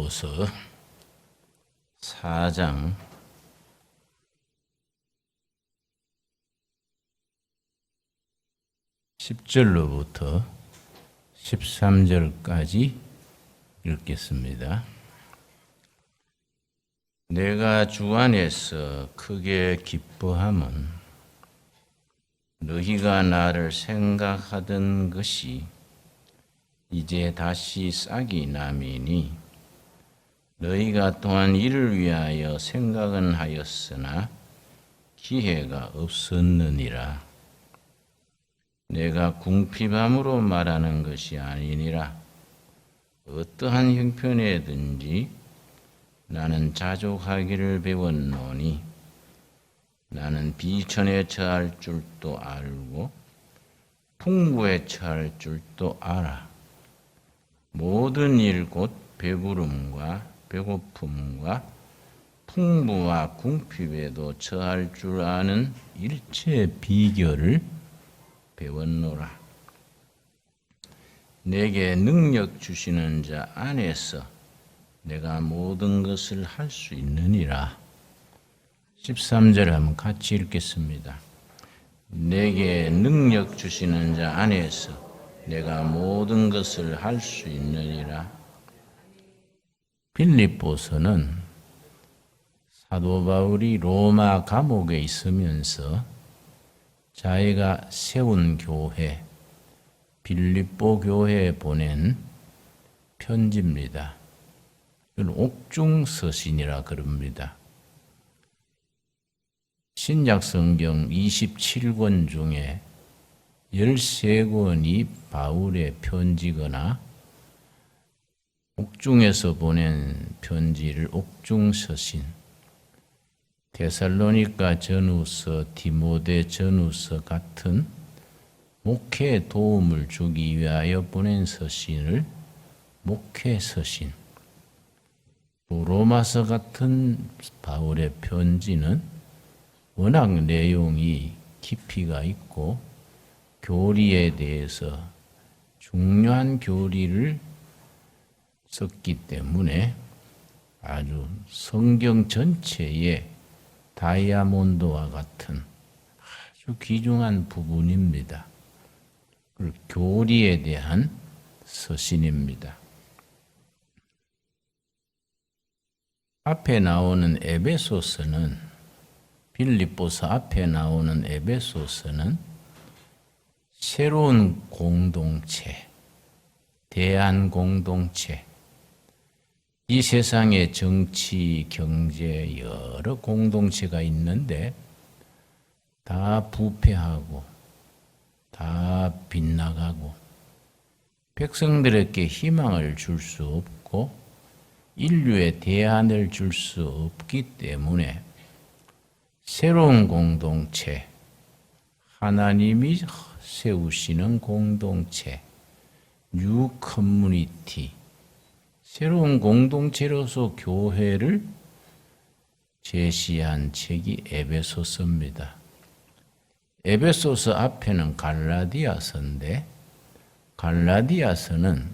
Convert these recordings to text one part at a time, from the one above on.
빌립보서 4장 10절로부터 13절까지 읽겠습니다. 내가 주 안에서 크게 기뻐함은 너희가 나를 생각하던 것이 이제 다시 싹이 남이니 너희가 또한 이를 위하여 생각은 하였으나 기회가 없었느니라. 내가 궁핍함으로 말하는 것이 아니니라. 어떠한 형편에든지 나는 자족하기를 배웠노니 나는 비천에 처할 줄도 알고 풍부에 처할 줄도 알아. 모든 일 곧 배부름과 배고픔과 풍부와 궁핍에도 처할 줄 아는 일체의 비결을 배웠노라. 내게 능력 주시는 자 안에서 내가 모든 것을 할 수 있느니라. 13절 한번 같이 읽겠습니다. 내게 능력 주시는 자 안에서 내가 모든 것을 할 수 있느니라. 빌립보서는 사도 바울이 로마 감옥에 있으면서 자기가 세운 교회, 빌립보 교회에 보낸 편지입니다. 이걸 옥중서신이라 그럽니다. 신약성경 27권 중에 13권이 바울의 편지거나 옥중에서 보낸 편지를 옥중서신, 데살로니가 전후서, 디모데 전후서 같은 목회에 도움을 주기 위하여 보낸 서신을 목회서신, 또 로마서 같은 바울의 편지는 워낙 내용이 깊이가 있고 교리에 대해서 중요한 교리를 썼기 때문에 아주 성경 전체에 다이아몬드와 같은 아주 귀중한 부분입니다. 교리에 대한 서신입니다. 앞에 나오는 에베소서는, 빌립보서 앞에 나오는 에베소서는 새로운 공동체, 대한 공동체, 이 세상에 정치, 경제 여러 공동체가 있는데 다 부패하고 다 빗나가고 백성들에게 희망을 줄 수 없고 인류에 대안을 줄 수 없기 때문에 새로운 공동체, 하나님이 세우시는 공동체, 뉴 커뮤니티, 새로운 공동체로서 교회를 제시한 책이 에베소서입니다. 에베소서 앞에는 갈라디아서인데, 갈라디아서는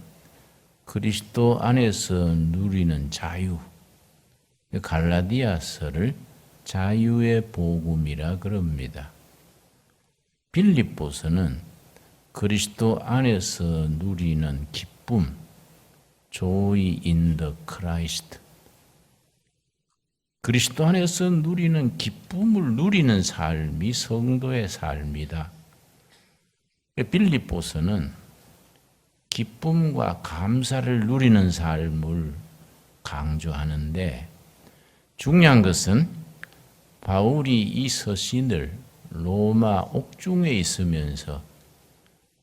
그리스도 안에서 누리는 자유, 갈라디아서를 자유의 복음이라 그럽니다. 빌립보서는 그리스도 안에서 누리는 기쁨, joy in the Christ, 그리스도 안에서 누리는 기쁨을 누리는 삶이 성도의 삶이다. 빌립보서는 기쁨과 감사를 누리는 삶을 강조하는데 중요한 것은 바울이 이 서신을 로마 옥중에 있으면서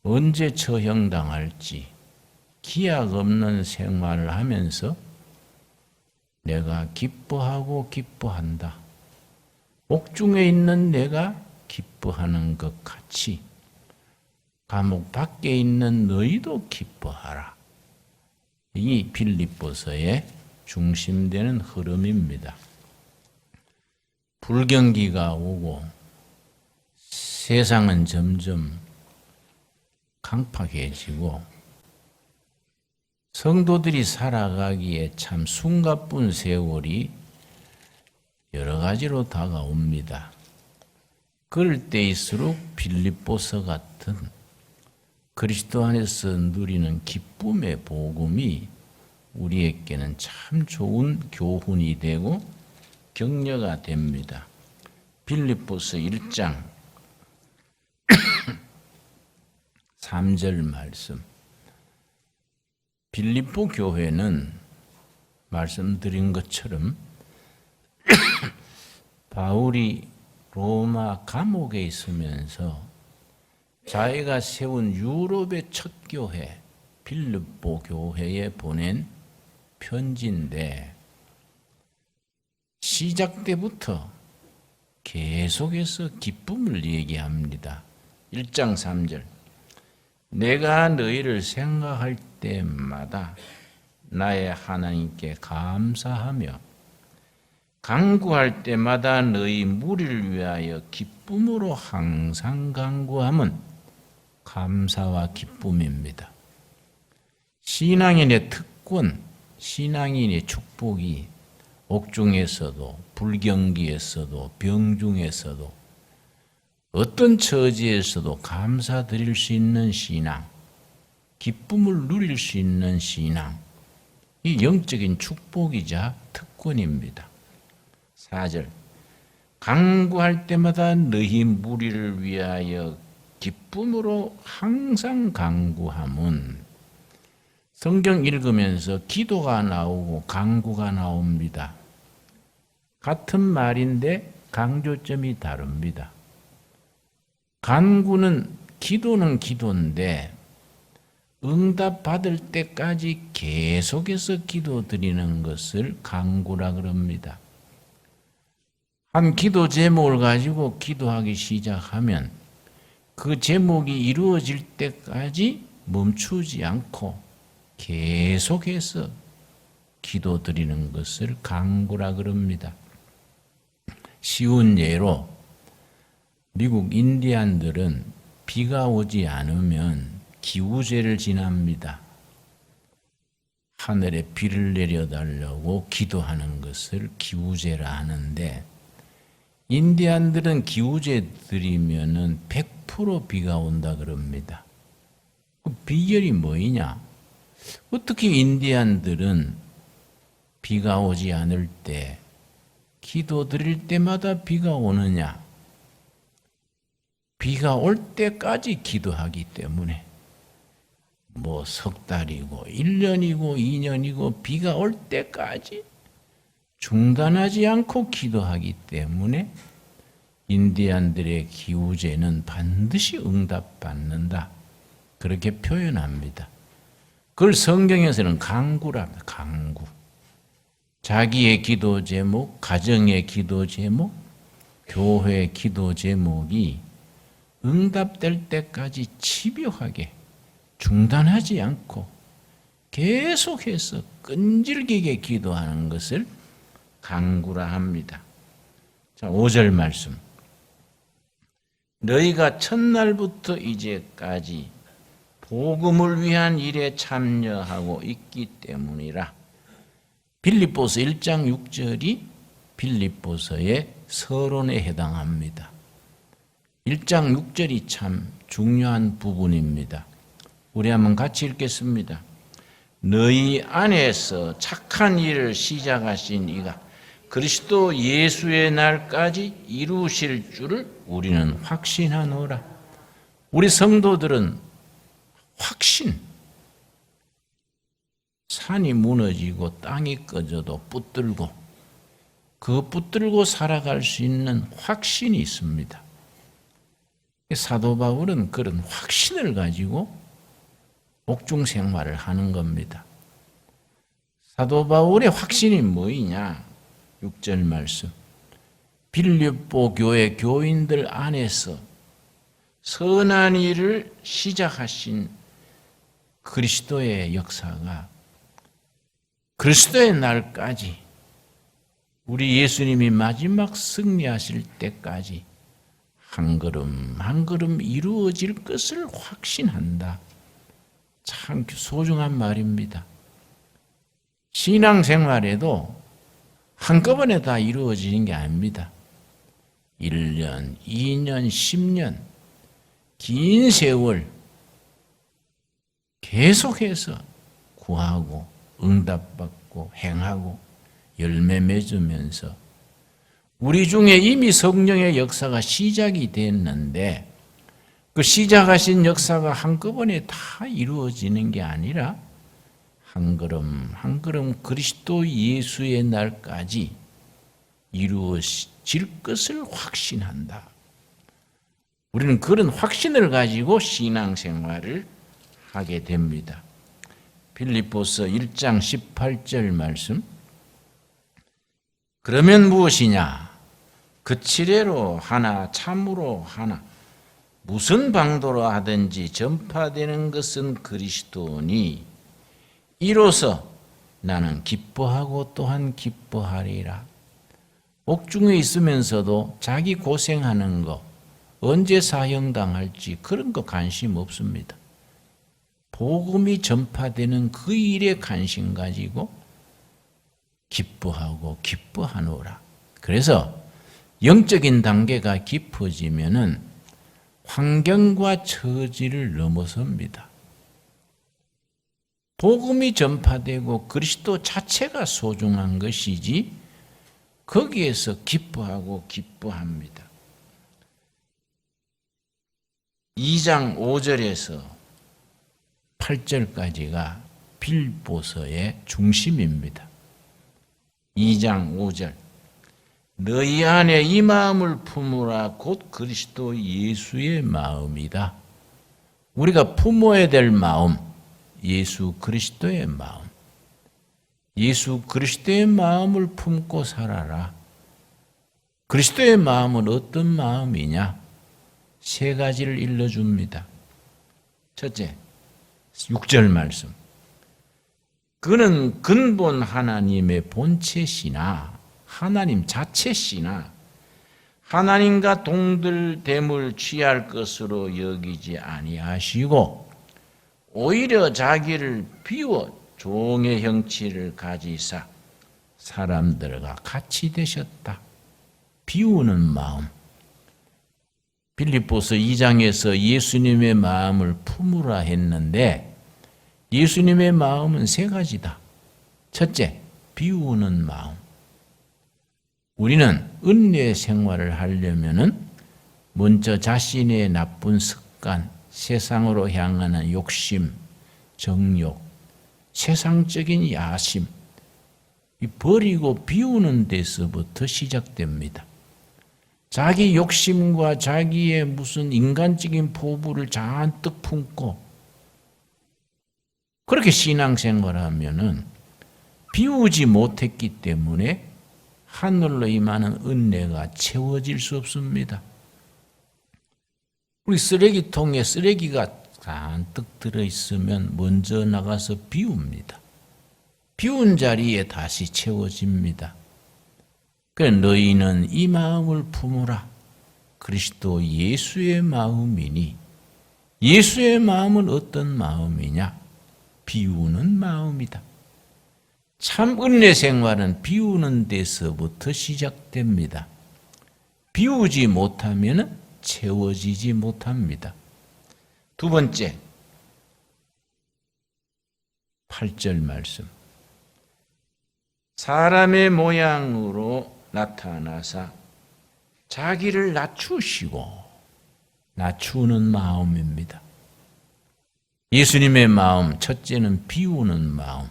언제 처형당할지 기약 없는 생활을 하면서 내가 기뻐하고 기뻐한다. 옥중에 있는 내가 기뻐하는 것 같이 감옥 밖에 있는 너희도 기뻐하라. 이 빌립보서의 중심되는 흐름입니다. 불경기가 오고 세상은 점점 강팍해지고 성도들이 살아가기에 참 숨가쁜 세월이 여러 가지로 다가옵니다. 그럴 때일수록 빌립보서 같은 그리스도 안에서 누리는 기쁨의 복음이 우리에게는 참 좋은 교훈이 되고 격려가 됩니다. 빌립보서 1장 3절 말씀. 빌립보 교회는 말씀드린 것처럼 바울이 로마 감옥에 있으면서 자기가 세운 유럽의 첫 교회 빌립보 교회에 보낸 편지인데 시작 때부터 계속해서 기쁨을 얘기합니다. 1장 3절. 내가 너희를 생각할 때마다 나의 하나님께 감사하며 간구할 때마다 너희 무리를 위하여 기쁨으로 항상 간구함은 감사와 기쁨입니다. 신앙인의 특권, 신앙인의 축복이 옥중에서도 불경기에서도 병중에서도 어떤 처지에서도 감사드릴 수 있는 신앙, 기쁨을 누릴 수 있는 신앙, 이 영적인 축복이자 특권입니다. 4절. 간구할 때마다 너희 무리를 위하여 기쁨으로 항상 간구함은 성경 읽으면서 기도가 나오고 간구가 나옵니다. 같은 말인데 강조점이 다릅니다. 간구는 기도는 기도인데 응답 받을 때까지 계속해서 기도드리는 것을 간구라 그럽니다. 한 기도 제목을 가지고 기도하기 시작하면 그 제목이 이루어질 때까지 멈추지 않고 계속해서 기도드리는 것을 간구라 그럽니다. 쉬운 예로 미국 인디안들은 비가 오지 않으면 기우제를 지납니다. 하늘에 비를 내려달라고 기도하는 것을 기우제라 하는데 인디안들은 기우제 드리면은 100% 비가 온다 그럽니다. 그 비결이 뭐이냐? 어떻게 인디안들은 비가 오지 않을 때 기도 드릴 때마다 비가 오느냐? 비가 올 때까지 기도하기 때문에 뭐 석 달이고 1년이고 2년이고 비가 올 때까지 중단하지 않고 기도하기 때문에 인디안들의 기우제는 반드시 응답받는다. 그렇게 표현합니다. 그걸 성경에서는 간구라 합니다. 간구. 자기의 기도 제목, 가정의 기도 제목, 교회의 기도 제목이 응답될 때까지 집요하게 중단하지 않고 계속해서 끈질기게 기도하는 것을 간구라 합니다. 자, 5절 말씀. 너희가 첫날부터 이제까지 복음을 위한 일에 참여하고 있기 때문이라. 빌립보서 1장 6절이 빌립보서의 서론에 해당합니다. 1장 6절이 참 중요한 부분입니다. 우리 한번 같이 읽겠습니다. 너희 안에서 착한 일을 시작하신 이가 그리스도 예수의 날까지 이루실 줄을 우리는 확신하노라. 우리 성도들은 확신, 산이 무너지고 땅이 꺼져도 붙들고 그 붙들고 살아갈 수 있는 확신이 있습니다. 사도 바울은 그런 확신을 가지고 옥중 생활을 하는 겁니다. 사도 바울의 확신이 뭐이냐? 6절 말씀. 빌립보 교회 교인들 안에서 선한 일을 시작하신 그리스도의 역사가 그리스도의 날까지 우리 예수님이 마지막 승리하실 때까지 한 걸음 한 걸음 이루어질 것을 확신한다. 참 소중한 말입니다. 신앙생활에도 한꺼번에 다 이루어지는 게 아닙니다. 1년, 2년, 10년, 긴 세월 계속해서 구하고 응답받고 행하고 열매 맺으면서 우리 중에 이미 성령의 역사가 시작이 됐는데 그 시작하신 역사가 한꺼번에 다 이루어지는 게 아니라 한 걸음 한 걸음 그리스도 예수의 날까지 이루어질 것을 확신한다. 우리는 그런 확신을 가지고 신앙생활을 하게 됩니다. 빌립보서 1장 18절 말씀. 그러면 무엇이냐? 그치레로 하나 참으로 하나 무슨 방도로 하든지 전파되는 것은 그리스도니 이로써 나는 기뻐하고 또한 기뻐하리라. 옥중에 있으면서도 자기 고생하는 거 언제 사형당할지 그런 거 관심 없습니다. 복음이 전파되는 그 일에 관심 가지고 기뻐하고 기뻐하노라. 그래서 영적인 단계가 깊어지면은 환경과 처지를 넘어섭니다. 복음이 전파되고 그리스도 자체가 소중한 것이지 거기에서 기뻐하고 기뻐합니다. 2장 5절에서 8절까지가 빌립보서의 중심입니다. 2장 5절. 너희 안에 이 마음을 품으라 곧 그리스도 예수의 마음이다. 우리가 품어야 될 마음, 예수 그리스도의 마음. 예수 그리스도의 마음을 품고 살아라. 그리스도의 마음은 어떤 마음이냐? 세 가지를 일러줍니다. 첫째, 6절 말씀. 그는 근본 하나님의 본체시나 하나님 자체시나 하나님과 동들됨을 취할 것으로 여기지 아니하시고 오히려 자기를 비워 종의 형체를 가지사 사람들과 같이 되셨다. 비우는 마음. 빌립보서 2장에서 예수님의 마음을 품으라 했는데 예수님의 마음은 세 가지다. 첫째, 비우는 마음. 우리는 은혜 생활을 하려면은 먼저 자신의 나쁜 습관, 세상으로 향하는 욕심, 정욕, 세상적인 야심, 버리고 비우는 데서부터 시작됩니다. 자기 욕심과 자기의 무슨 인간적인 포부를 잔뜩 품고 그렇게 신앙생활하면은 비우지 못했기 때문에 하늘로 임하는 은혜가 채워질 수 없습니다. 우리 쓰레기통에 쓰레기가 잔뜩 들어있으면 먼저 나가서 비웁니다. 비운 자리에 다시 채워집니다. 그래 너희는 이 마음을 품으라. 그리스도 예수의 마음이니 예수의 마음은 어떤 마음이냐? 비우는 마음이다. 참 은혜 생활은 비우는 데서부터 시작됩니다. 비우지 못하면 채워지지 못합니다. 두 번째, 8절 말씀. 사람의 모양으로 나타나사 자기를 낮추시고 낮추는 마음입니다. 예수님의 마음, 첫째는 비우는 마음,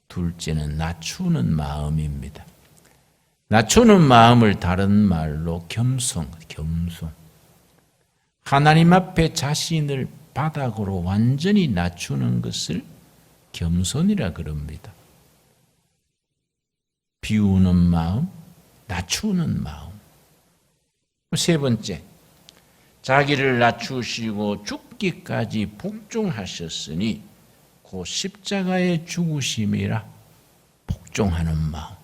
둘째는 낮추는 마음입니다. 낮추는 마음을 다른 말로 겸손. 하나님 앞에 자신을 바닥으로 완전히 낮추는 것을 겸손이라 그럽니다. 비우는 마음, 낮추는 마음. 세 번째, 자기를 낮추시고 죽기까지 복종하셨으니 곧 십자가의 죽으심이라 복종하는 마음.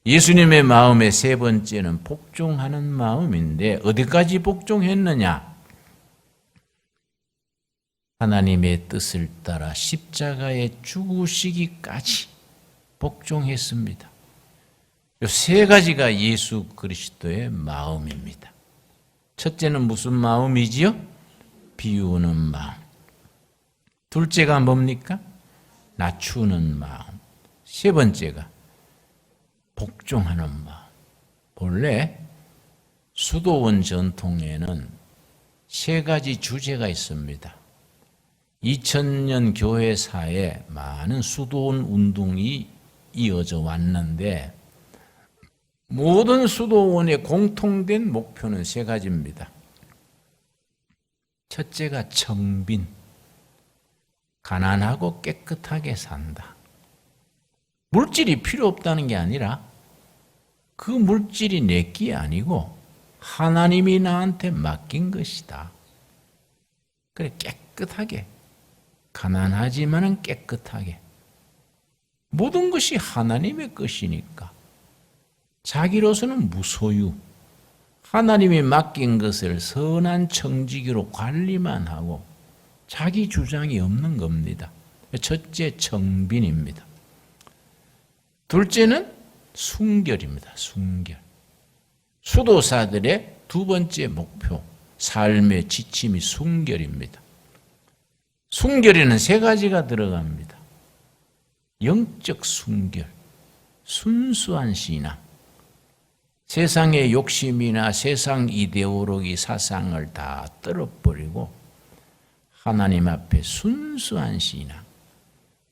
예수님의 마음의 세 번째는 복종하는 마음인데 어디까지 복종했느냐? 하나님의 뜻을 따라 십자가에 죽으시기까지 복종했습니다. 이 세 가지가 예수 그리스도의 마음입니다. 첫째는 무슨 마음이지요? 비우는 마음. 둘째가 뭡니까? 낮추는 마음. 세 번째가 복종하는 마음. 본래 수도원 전통에는 세 가지 주제가 있습니다. 2000년 교회사에 많은 수도원 운동이 이어져 왔는데 모든 수도원의 공통된 목표는 세 가지입니다. 첫째가 청빈, 가난하고 깨끗하게 산다. 물질이 필요 없다는 게 아니라 그 물질이 내게 아니고 하나님이 나한테 맡긴 것이다. 그래, 깨끗하게, 가난하지만은 깨끗하게. 모든 것이 하나님의 것이니까 자기로서는 무소유, 하나님이 맡긴 것을 선한 청지기로 관리만 하고 자기 주장이 없는 겁니다. 첫째, 청빈입니다. 둘째는 순결입니다. 순결. 수도사들의 두 번째 목표, 삶의 지침이 순결입니다. 순결에는 세 가지가 들어갑니다. 영적 순결, 순수한 신앙, 세상의 욕심이나 세상 이데올로기 사상을 다 떨어버리고 하나님 앞에 순수한 신앙.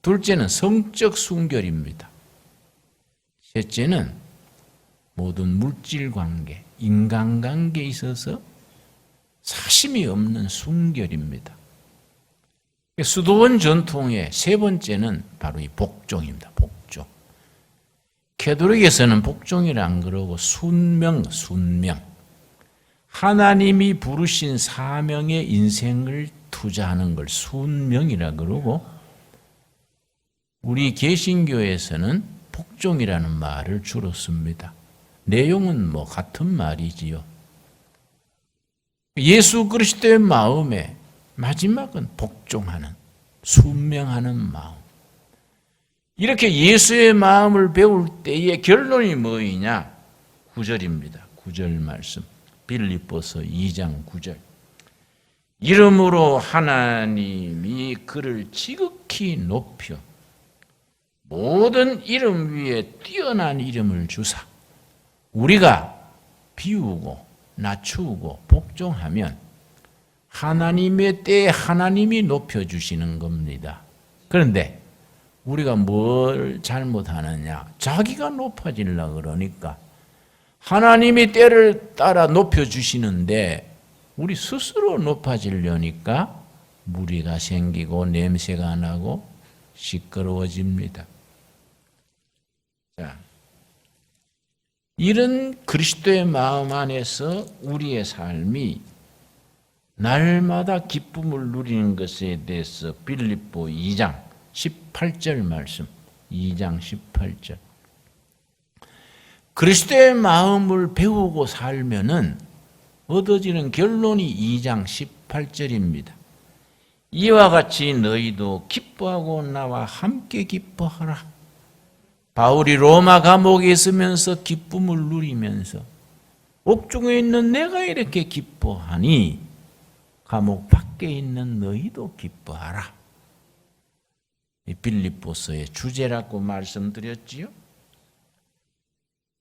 둘째는 성적 순결입니다. 셋째는 모든 물질 관계, 인간관계에 있어서 사심이 없는 순결입니다. 수도원 전통의 세 번째는 바로 이 복종입니다. 복종. 캐톨릭에서는 복종이라 안 그러고 순명. 하나님이 부르신 사명에 인생을 투자하는 걸 순명이라 그러고 우리 개신교에서는 복종이라는 말을 주로 씁니다. 내용은 같은 말이지요. 예수 그리스도의 마음에 마지막은 복종하는, 순명하는 마음. 이렇게 예수의 마음을 배울 때의 결론이 뭐이냐? 9절입니다. 9절 말씀. 빌립보서 2장 9절. 이름으로 하나님이 그를 지극히 높여 모든 이름 위에 뛰어난 이름을 주사 우리가 비우고 낮추고 복종하면 하나님의 때에 하나님이 높여주시는 겁니다. 그런데 우리가 뭘 잘못하느냐? 자기가 높아지려고 그러니까 하나님이 때를 따라 높여주시는데 우리 스스로 높아지려니까 무리가 생기고 냄새가 나고 시끄러워집니다. 자, 이런 그리스도의 마음 안에서 우리의 삶이 날마다 기쁨을 누리는 것에 대해서 빌립보 2장 18절 말씀, 2장 18절. 그리스도의 마음을 배우고 살면은 얻어지는 결론이 2장 18절입니다. 이와 같이 너희도 기뻐하고 나와 함께 기뻐하라. 바울이 로마 감옥에 있으면서 기쁨을 누리면서 옥중에 있는 내가 이렇게 기뻐하니 감옥 밖에 있는 너희도 기뻐하라. 빌립보서의 주제라고 말씀드렸지요.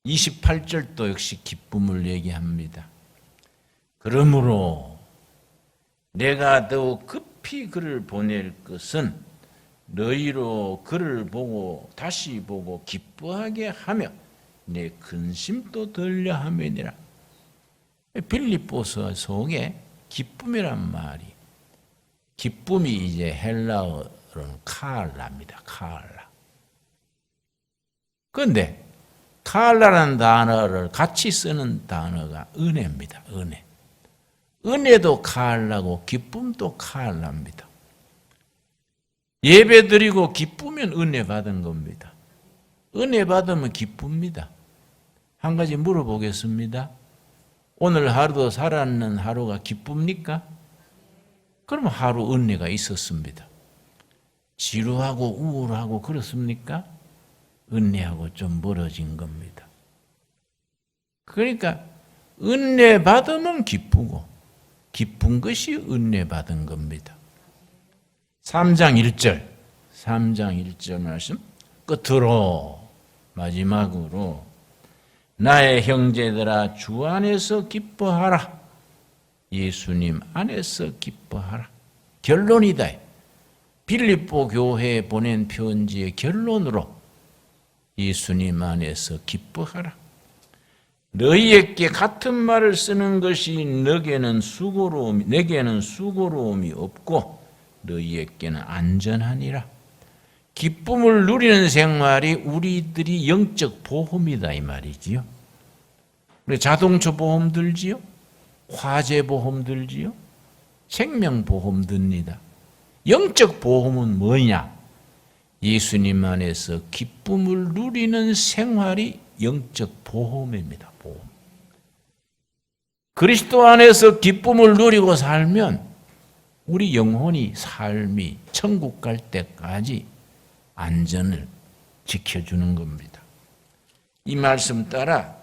28절도 역시 기쁨을 얘기합니다. 그러므로 내가 더욱 급히 그를 보낼 것은 너희로 그를 보고 다시 보고 기뻐하게 하며 내 근심도 들려 함이니라. 빌립보서 속에 기쁨이란 말이, 기쁨이 이제 헬라어로는 카알라입니다. 카알라. 그런데 카알라라는 단어를 같이 쓰는 단어가 은혜입니다. 은혜. 은혜도 카알라고 기쁨도 카알라입니다. 예배 드리고 기쁘면 은혜 받은 겁니다. 은혜 받으면 기쁩니다. 한 가지 물어보겠습니다. 오늘 하루도 살았는 하루가 기쁩니까? 그럼 하루 은혜가 있었습니다. 지루하고 우울하고 그렇습니까? 은혜하고 좀 멀어진 겁니다. 그러니까 은혜 받으면 기쁘고 기쁜 것이 은혜 받은 겁니다. 3장 1절 말씀 끝으로 마지막으로 나의 형제들아 주 안에서 기뻐하라. 예수님 안에서 기뻐하라. 결론이다. 빌립보 교회에 보낸 편지의 결론으로 예수님 안에서 기뻐하라. 너희에게 같은 말을 쓰는 것이 내게는 수고로움이 없고 너희에게는 안전하니라. 기쁨을 누리는 생활이 우리들이 영적 보험이다 이 말이지요. 우리 자동차 보험 들지요? 화재 보험 들지요? 생명보험 듭니다. 영적 보험은 뭐냐? 예수님 안에서 기쁨을 누리는 생활이 영적 보험입니다. 보험. 그리스도 안에서 기쁨을 누리고 살면 우리 영혼이 삶이 천국 갈 때까지 안전을 지켜주는 겁니다. 이 말씀 따라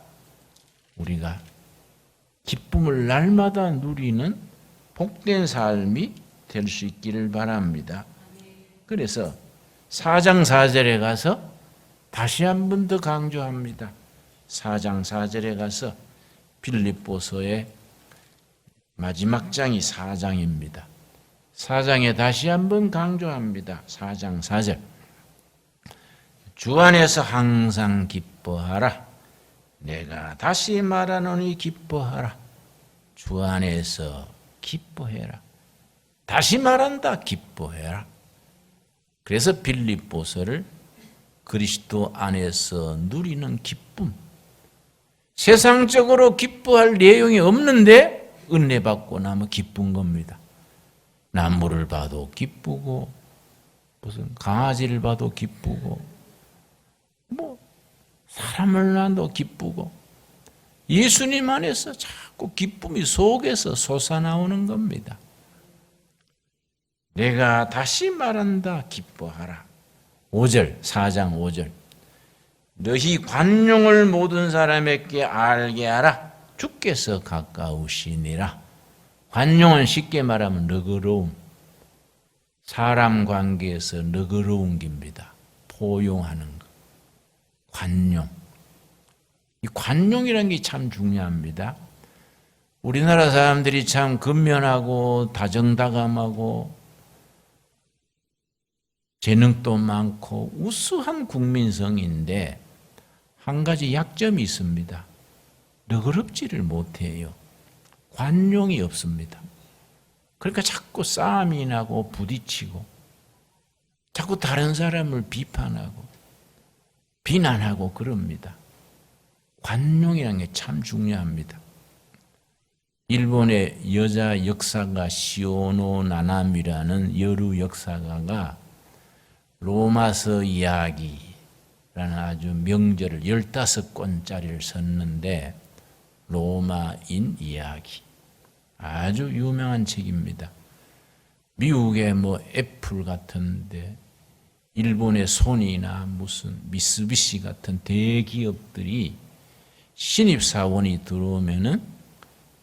우리가 기쁨을 날마다 누리는 복된 삶이 될 수 있기를 바랍니다. 그래서 4장 4절에 가서 다시 한 번 더 강조합니다. 4장 4절에 가서 빌립보서의 마지막 장이 4장입니다. 4장에 다시 한 번 강조합니다. 4장 4절. 주 안에서 항상 기뻐하라. 내가 다시 말하노니 기뻐하라. 주 안에서 기뻐해라. 다시 말한다. 기뻐해라. 그래서 빌립보서를 그리스도 안에서 누리는 기쁨. 세상적으로 기뻐할 내용이 없는데 은혜 받고 나면 기쁜 겁니다. 나무를 봐도 기쁘고 무슨 강아지를 봐도 기쁘고 뭐 사람을 봐도 기쁘고 예수님 안에서 자꾸 기쁨이 속에서 솟아나오는 겁니다. 내가 다시 말한다. 기뻐하라. 5절 4장 5절 너희 관용을 모든 사람에게 알게 하라. 주께서 가까우시니라. 관용은 쉽게 말하면 너그러움. 사람 관계에서 너그러운 겁니다. 포용하는 것. 관용. 이 관용이라는 게 참 중요합니다. 우리나라 사람들이 참 근면하고 다정다감하고 재능도 많고 우수한 국민성인데 한 가지 약점이 있습니다. 너그럽지를 못해요. 관용이 없습니다. 그러니까 자꾸 싸움이 나고 부딪히고 자꾸 다른 사람을 비판하고 비난하고 그럽니다. 관용이라는 게 참 중요합니다. 일본의 여자 역사가 시오노 나나미라는 여루 역사가가 로마서 이야기라는 아주 명절을 15권짜리를 썼는데 로마인 이야기. 아주 유명한 책입니다. 미국의 뭐 애플 같은데 일본의 소니나 무슨 미쓰비시 같은 대기업들이 신입사원이 들어오면은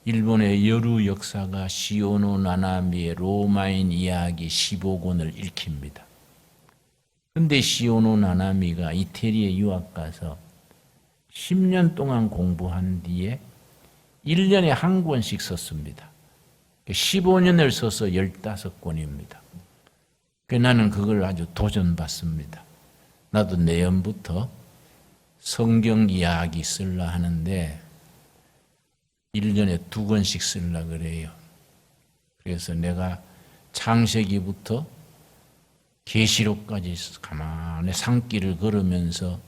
일본의 여루 역사가 시오노 나나미의 로마인 이야기 15권을 읽힙니다. 근데 시오노 나나미가 이태리에 유학 가서 10년 동안 공부한 뒤에 1년에 한 권씩 썼습니다. 15년을 써서 15권입니다. 나는 그걸 아주 도전받습니다. 나도 내년부터 성경 이야기 쓰려 하는데 1년에 2권씩 쓰려 그래요. 그래서 내가 창세기부터 계시록까지 가만히 산길을 걸으면서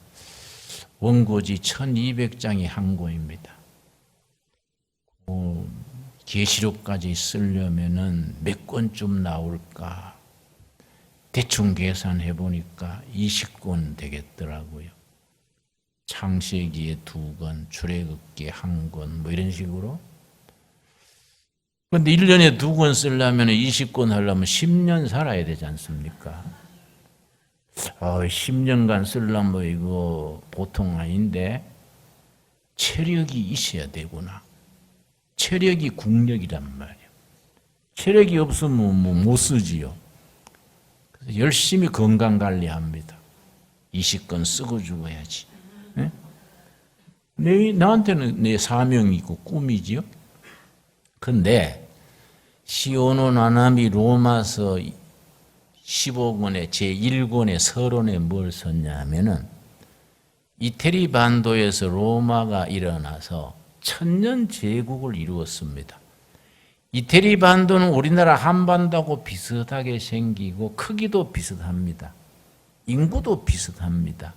원고지 1200장이 한 권입니다. 계시록까지 쓰려면은 몇 권쯤 나올까? 대충 계산해 보니까 20권 되겠더라고요. 창세기에 2권, 출애굽기에 1권, 뭐 이런 식으로. 그런데 1년에 2권 쓰려면 20권 하려면 10년 살아야 되지 않습니까? 10년간 쓰려면 뭐 이거 보통 아닌데 체력이 있어야 되구나. 체력이 국력이란 말이에요. 체력이 없으면 뭐 못 쓰지요. 그래서 열심히 건강 관리합니다. 20권 쓰고 죽어야지. 네? 나한테는 내 사명이 있고 꿈이지요. 근데 시오노 나나미 로마서 15권의 제1권의 서론에 뭘 썼냐 하면은 이태리 반도에서 로마가 일어나서 천년 제국을 이루었습니다. 이태리 반도는 우리나라 한반도하고 비슷하게 생기고 크기도 비슷합니다. 인구도 비슷합니다.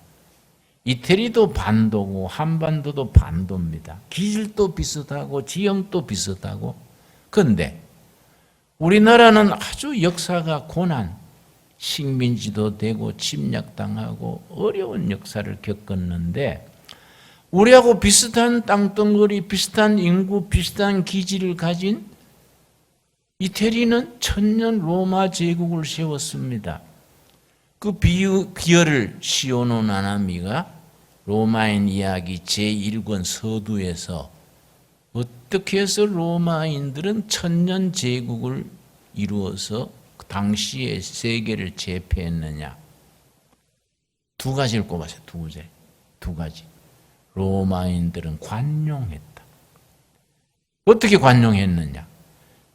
이태리도 반도고 한반도도 반도입니다. 기질도 비슷하고 지형도 비슷하고. 그런데 우리나라는 아주 역사가 고난, 식민지도 되고 침략당하고 어려운 역사를 겪었는데 우리하고 비슷한 땅덩어리, 비슷한 인구, 비슷한 기질을 가진 이태리는 천년 로마 제국을 세웠습니다. 그 비열을 시오노 나나미가 로마인 이야기 제1권 서두에서 어떻게 해서 로마인들은 천년 제국을 이루어서 당시의 세계를 제패했느냐. 두 가지를 꼽았어요. 두 가지. 로마인들은 관용했다. 어떻게 관용했느냐.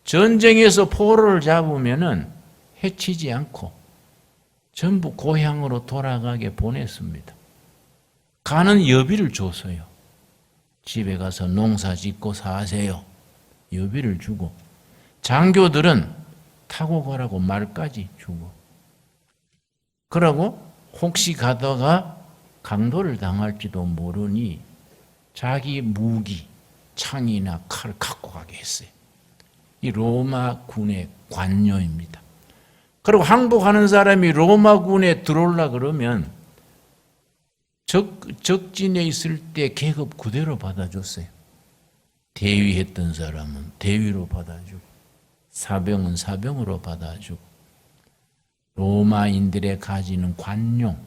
전쟁에서 포로를 잡으면은 해치지 않고 전부 고향으로 돌아가게 보냈습니다. 가는 여비를 줬어요. 집에 가서 농사 짓고 사세요. 여비를 주고 장교들은 타고 가라고 말까지 주고 그러고 혹시 가다가 강도를 당할지도 모르니 자기 무기, 창이나 칼을 갖고 가게 했어요. 이 로마 군의 관료입니다. 그리고 항복하는 사람이 로마 군에 들어오려 그러면 적진에 있을 때 계급 그대로 받아줬어요. 대위했던 사람은 대위로 받아주고 사병은 사병으로 받아주고 로마인들의 가지는 관용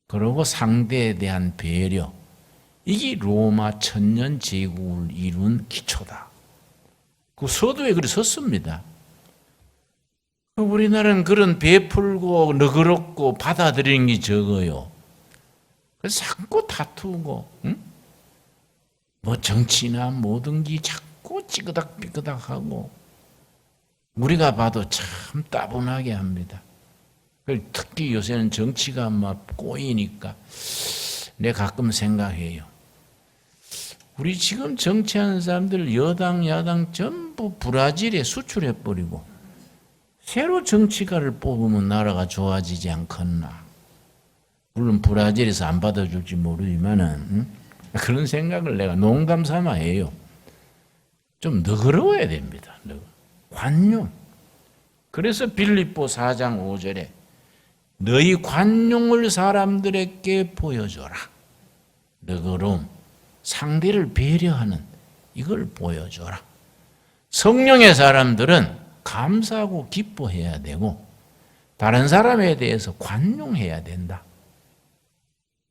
그리고 상대에 대한 배려 이게 로마 천년 제국을 이룬 기초다. 그 서두에 그리 썼습니다. 우리나라는 그런 베풀고 너그럽고 받아들이는 게 적어요. 그래서 자꾸 다투고 뭐 정치나 모든 게 자꾸 찌그닥삐그닥하고 우리가 봐도 참 따분하게 합니다. 특히 요새는 정치가 막 꼬이니까 내가 가끔 생각해요. 우리 지금 정치하는 사람들 여당 야당 전부 브라질에 수출해버리고 새로 정치가를 뽑으면 나라가 좋아지지 않겠나. 물론 브라질에서 안 받아줄지 모르지만은 그런 생각을 내가 농담 삼아 해요. 좀 너그러워야 됩니다. 관용. 그래서 빌립보 4장 5절에 너희 관용을 사람들에게 보여줘라. 너그러움, 상대를 배려하는 이걸 보여줘라. 성령의 사람들은 감사하고 기뻐해야 되고 다른 사람에 대해서 관용해야 된다.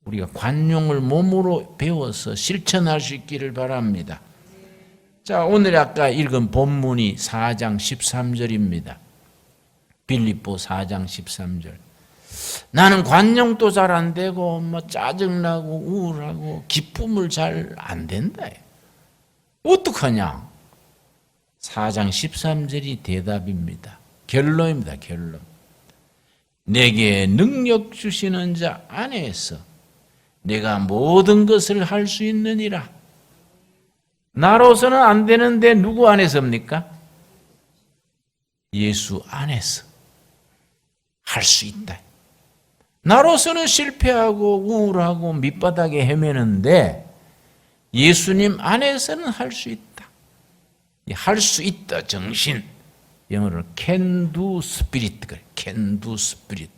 우리가 관용을 몸으로 배워서 실천할 수 있기를 바랍니다. 자, 오늘 아까 읽은 본문이 4장 13절입니다. 빌립보 4장 13절. 나는 관용도 잘 안 되고 뭐 짜증나고 우울하고 기쁨을 잘 안 된다. 어떡하냐? 4장 13절이 대답입니다. 결론입니다. 결론. 내게 능력 주시는 자 안에서 내가 모든 것을 할 수 있느니라. 나로서는 안 되는데 누구 안에서입니까? 예수 안에서 할 수 있다. 나로서는 실패하고 우울하고 밑바닥에 헤매는데 예수님 안에서는 할 수 있다. 할 수 있다 정신, 영어로 can do spirit, can do spirit.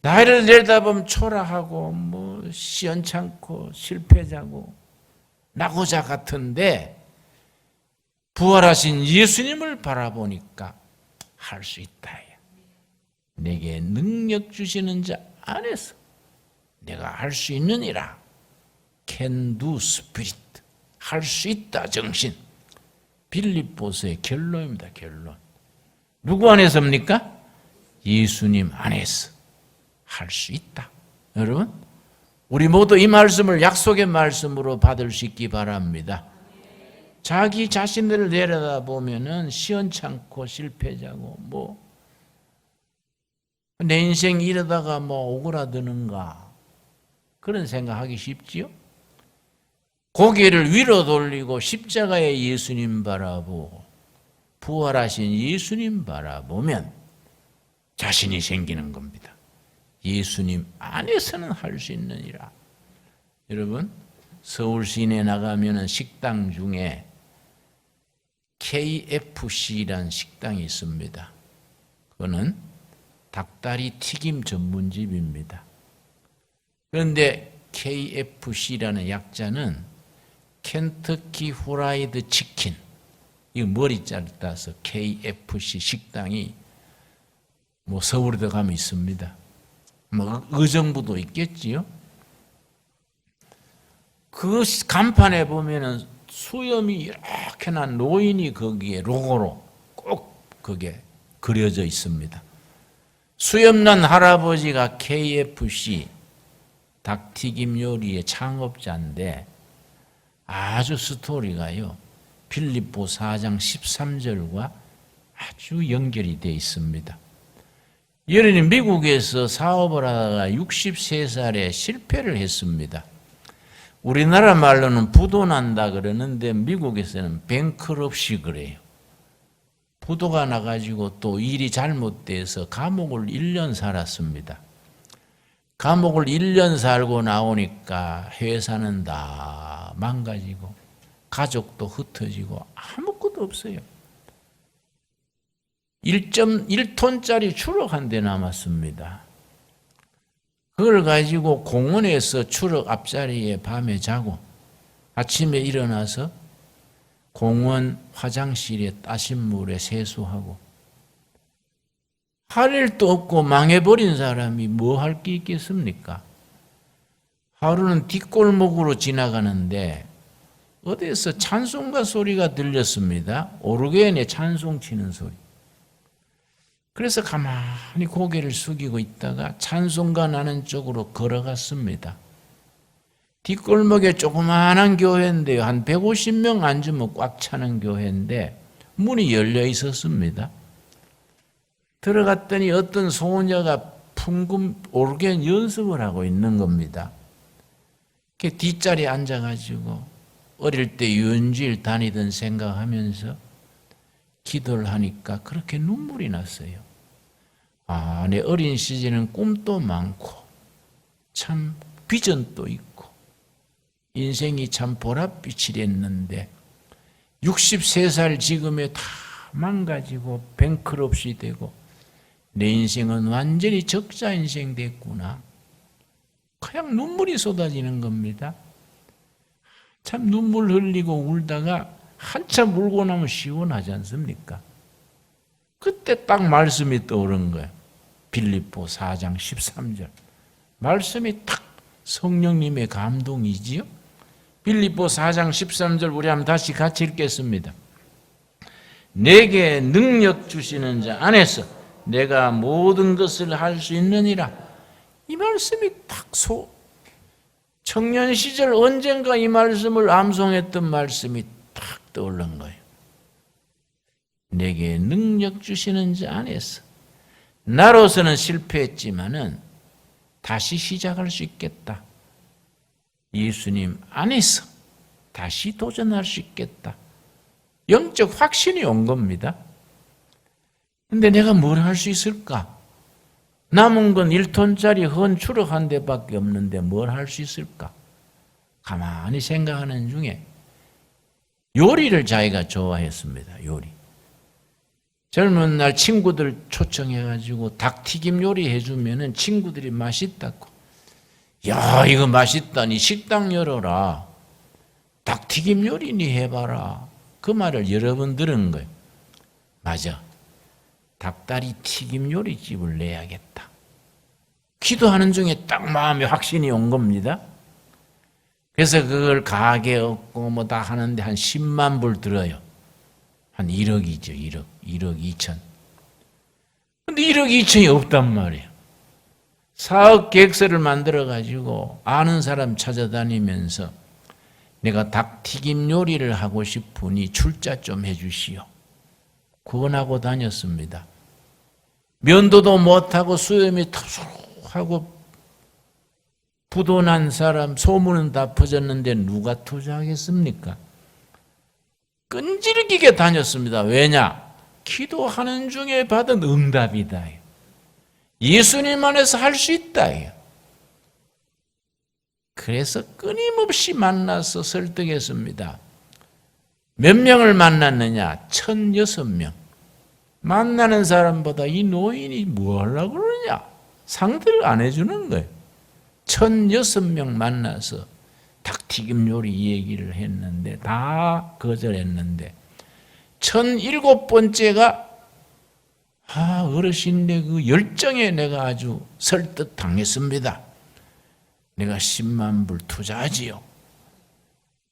나이를 내다보면 초라하고 뭐 시원찮고 실패자고 낙오자 같은데 부활하신 예수님을 바라보니까 할 수 있다. 내게 능력 주시는 자 안에서 내가 할 수 있느니라. Can do spirit. 할 수 있다 정신. 빌립보서의 결론입니다. 결론. 누구 안에서입니까? 예수님 안에서 할 수 있다. 여러분, 우리 모두 이 말씀을 약속의 말씀으로 받을 수 있기 바랍니다. 자기 자신을 내려다보면은 시원찮고 실패자고 내 인생 이러다가 오그라드는가 그런 생각하기 쉽지요. 고개를 위로 돌리고 십자가의 예수님 바라보고 부활하신 예수님 바라보면 자신이 생기는 겁니다. 예수님 안에서는 할 수 있느니라. 여러분, 서울 시내 나가면은 식당 중에 KFC라는 식당이 있습니다. 그거는 닭다리 튀김 전문집입니다. 그런데 KFC라는 약자는 켄터키 후라이드 치킨, 이 머리자를 따서 KFC 식당이 서울에 가면 있습니다. 의정부도 있겠지요. 그 간판에 보면은 수염이 이렇게 난 노인이 거기에 로고로 꼭 그게 그려져 있습니다. 수염난 할아버지가 KFC 닭튀김 요리의 창업자인데 아주 스토리가요. 빌립보 4장 13절과 아주 연결이 되어 있습니다. 여인이 미국에서 사업을 하다가 63살에 실패를 했습니다. 우리나라 말로는 부도 난다 그러는데 미국에서는 뱅크럽시 그래요. 부도가 나가지고 또 일이 잘못돼서 감옥을 1년 살았습니다. 감옥을 1년 살고 나오니까 회사는 다 망가지고 가족도 흩어지고 아무것도 없어요. 1.1톤짜리 추럭 한 대 남았습니다. 그걸 가지고 공원에서 추럭 앞자리에 밤에 자고 아침에 일어나서 공원 화장실에 따신 물에 세수하고 할 일도 없고 망해버린 사람이 뭐 할 게 있겠습니까? 하루는 뒷골목으로 지나가는데 어디에서 찬송가 소리가 들렸습니다. 오르겐에 찬송 치는 소리. 그래서 가만히 고개를 숙이고 있다가 찬송가 나는 쪽으로 걸어갔습니다. 뒷골목에 조그마한 교회인데요. 한 150명 앉으면 꽉 차는 교회인데 문이 열려 있었습니다. 들어갔더니 어떤 소녀가 풍금 오르겐 연습을 하고 있는 겁니다. 뒷자리에 앉아가지고 어릴 때 유원지일 다니던 생각하면서 기도를 하니까 그렇게 눈물이 났어요. 아, 내 어린 시절에는 꿈도 많고 참 비전도 있고 인생이 참 보랏빛이랬는데 63살 지금에 다 망가지고 뱅크럽시 되고 내 인생은 완전히 적자 인생 됐구나. 그냥 눈물이 쏟아지는 겁니다. 참 눈물 흘리고 울다가 한참 울고 나면 시원하지 않습니까? 그때 딱 말씀이 떠오른 거예요. 빌립보 4장 13절. 말씀이 딱 성령님의 감동이지요. 빌립보 4장 13절 우리 한번 다시 같이 읽겠습니다. 내게 능력 주시는 자 안에서 내가 모든 것을 할 수 있느니라. 이 말씀이 딱 청년 시절 언젠가 이 말씀을 암송했던 말씀이 딱 떠오른 거예요. 내게 능력 주시는 자 안에서 나로서는 실패했지만은 다시 시작할 수 있겠다. 예수님 안에서 다시 도전할 수 있겠다. 영적 확신이 온 겁니다. 근데 내가 뭘 할 수 있을까? 남은 건 1톤짜리 헌 추럭 한 대밖에 없는데 뭘 할 수 있을까? 가만히 생각하는 중에 요리를 자기가 좋아했습니다. 요리. 젊은 날 친구들 초청해가지고 닭튀김 요리 해주면은 친구들이 맛있다고. 야, 이거 맛있다니 식당 열어라. 닭튀김 요리 니 해봐라. 그 말을 여러 번 들은 거예요. 맞아. 닭다리 튀김 요리집을 내야겠다. 기도하는 중에 딱 마음에 확신이 온 겁니다. 그래서 그걸 가게 얻고 뭐 다 하는데 한 10만 불 들어요. 한 1억이죠. 1억 2천. 근데 1억 2천이 없단 말이에요. 사업 계획서를 만들어 가지고 아는 사람 찾아다니면서 내가 닭튀김 요리를 하고 싶으니 출자 좀 해주시오. 권하고 다녔습니다. 면도도 못하고 수염이 탑수하고 부도난 사람, 소문은 다 퍼졌는데 누가 투자하겠습니까? 끈질기게 다녔습니다. 왜냐? 기도하는 중에 받은 응답이다. 예수님 안에서 할 수 있다. 그래서 끊임없이 만나서 설득했습니다. 몇 명을 만났느냐? 1,006명. 만나는 사람보다 이 노인이 뭐 하려고 그러냐? 상대를 안 해주는 거예요. 1,006명 만나서 닭튀김 요리 얘기를 했는데 다 거절했는데 1,007번째가 어르신네 그 열정에 내가 아주 설득당했습니다. 내가 10만 불 투자하지요.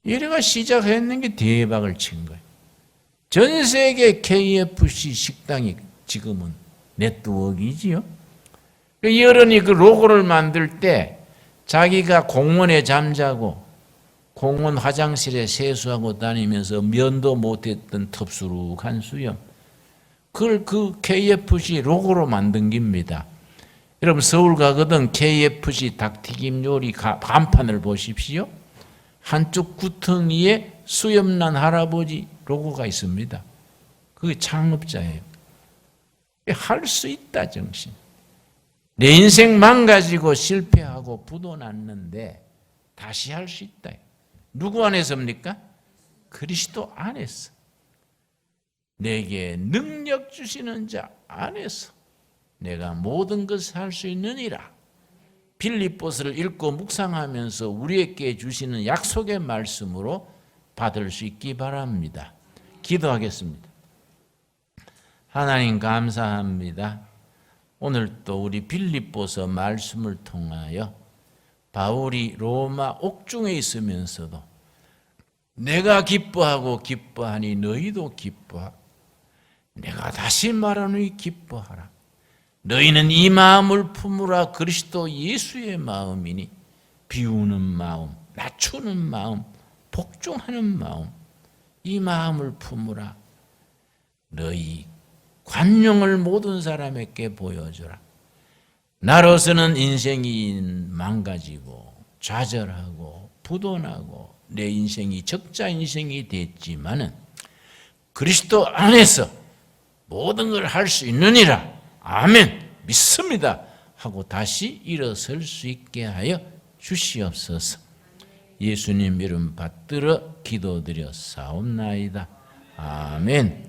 이래가 시작했는 게 대박을 친 거예요. 전 세계 KFC 식당이 지금은 네트워크이지요. 이 어른이 그 로고를 만들 때 자기가 공원에 잠자고 공원 화장실에 세수하고 다니면서 면도 못했던 텁수룩한 수염, 그걸 그 KFC 로고로 만든 겁니다. 여러분 서울 가거든 KFC 닭튀김 요리 간판을 보십시오. 한쪽 구덩이에 수염난 할아버지 로고가 있습니다. 그게 창업자예요. 할 수 있다 정신. 내 인생 망가지고 실패하고 부도 났는데 다시 할 수 있다. 누구 안에서입니까? 그리스도 안에서. 내게 능력 주시는 자 안에서 내가 모든 것을 할 수 있느니라. 빌립보서를 읽고 묵상하면서 우리에게 주시는 약속의 말씀으로 받을 수 있기 바랍니다. 기도하겠습니다. 하나님 감사합니다. 오늘 또 우리 빌립보서 말씀을 통하여 바울이 로마 옥중에 있으면서도 내가 기뻐하고 기뻐하니 너희도 기뻐하고 내가 다시 말하노니 기뻐하라. 너희는 이 마음을 품으라. 그리스도 예수의 마음이니 비우는 마음, 낮추는 마음, 복종하는 마음, 이 마음을 품으라. 너희 관용을 모든 사람에게 보여주라. 나로서는 인생이 망가지고 좌절하고 부도나고 내 인생이 적자 인생이 됐지만은 그리스도 안에서 모든 걸 할 수 있느니라. 아멘. 믿습니다. 하고 다시 일어설 수 있게 하여 주시옵소서. 예수님 이름 받들어 기도드려 사옵나이다. 아멘.